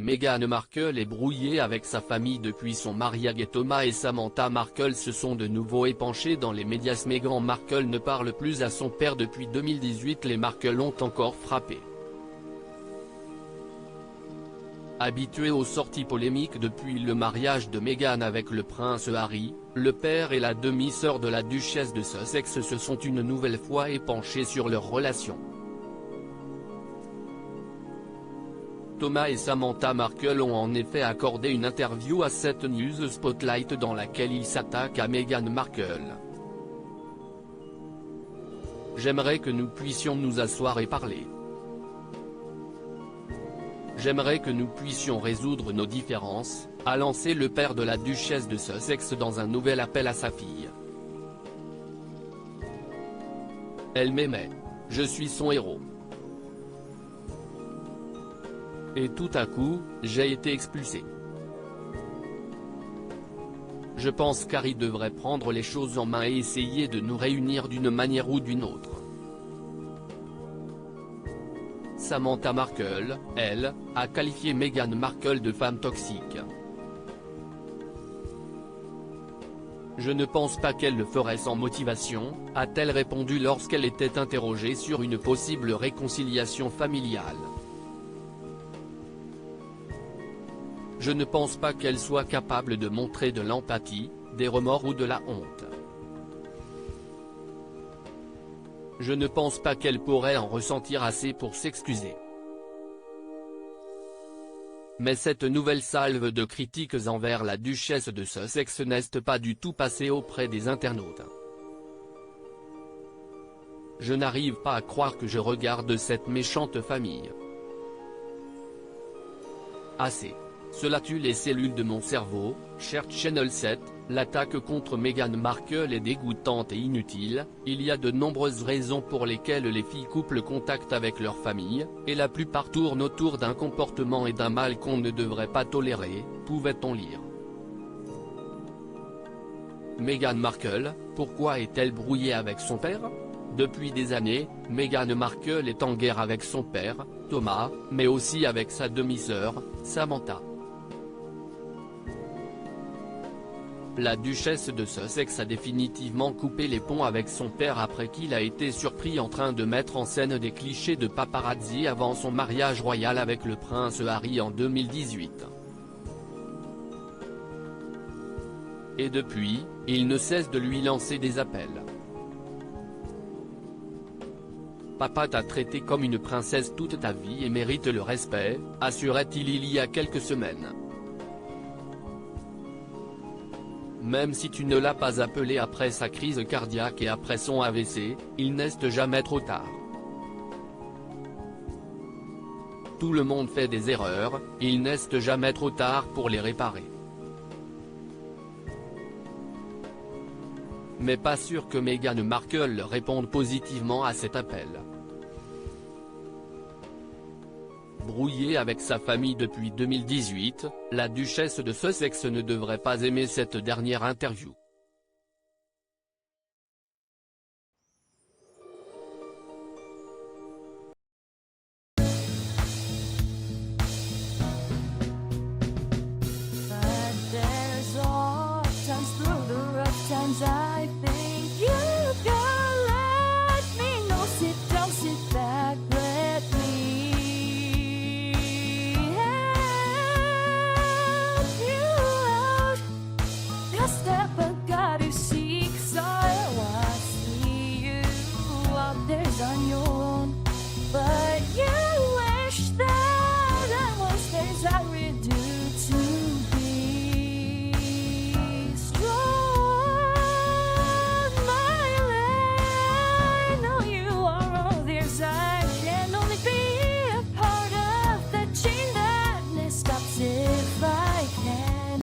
Meghan Markle est brouillée avec sa famille depuis son mariage et Thomas et Samantha Markle se sont de nouveau épanchés dans les médias. Meghan Markle ne parle plus à son père depuis 2018. Les Markle ont encore frappé. Habitués aux sorties polémiques depuis le mariage de Meghan avec le prince Harry, le père et la demi-sœur de la duchesse de Sussex se sont une nouvelle fois épanchés sur leur relation. Thomas et Samantha Markle ont en effet accordé une interview à 7 News Spotlight dans laquelle ils s'attaquent à Meghan Markle. « J'aimerais que nous puissions nous asseoir et parler. J'aimerais que nous puissions résoudre nos différences », a lancé le père de la duchesse de Sussex dans un nouvel appel à sa fille. « Elle m'aimait. Je suis son héros. Et tout à coup, j'ai été expulsé. Je pense qu'Harry devrait prendre les choses en main et essayer de nous réunir d'une manière ou d'une autre. » Samantha Markle, elle, a qualifié Meghan Markle de femme toxique. « Je ne pense pas qu'elle le ferait sans motivation », a-t-elle répondu lorsqu'elle était interrogée sur une possible réconciliation familiale. « Je ne pense pas qu'elle soit capable de montrer de l'empathie, des remords ou de la honte. Je ne pense pas qu'elle pourrait en ressentir assez pour s'excuser. » Mais cette nouvelle salve de critiques envers la duchesse de Sussex n'est pas du tout passée auprès des internautes. « Je n'arrive pas à croire que je regarde cette méchante famille. Assez. Cela tue les cellules de mon cerveau », cher Channel 7, l'attaque contre Meghan Markle est dégoûtante et inutile. Il y a de nombreuses raisons pour lesquelles les filles coupent le contact avec leur famille, et la plupart tournent autour d'un comportement et d'un mal qu'on ne devrait pas tolérer, pouvait-on lire. Meghan Markle, pourquoi est-elle brouillée avec son père ? Depuis des années, Meghan Markle est en guerre avec son père, Thomas, mais aussi avec sa demi-sœur, Samantha. La duchesse de Sussex a définitivement coupé les ponts avec son père après qu'il a été surpris en train de mettre en scène des clichés de paparazzi avant son mariage royal avec le prince Harry en 2018. Et depuis, il ne cesse de lui lancer des appels. « Papa t'a traité comme une princesse toute ta vie et mérite le respect », assurait-il il y a quelques semaines. Même si tu ne l'as pas appelé après sa crise cardiaque et après son AVC, il n'est jamais trop tard. Tout le monde fait des erreurs, il n'est jamais trop tard pour les réparer. Mais pas sûr que Meghan Markle réponde positivement à cet appel. Brouillée avec sa famille depuis 2018, la duchesse de Sussex ne devrait pas aimer cette dernière interview.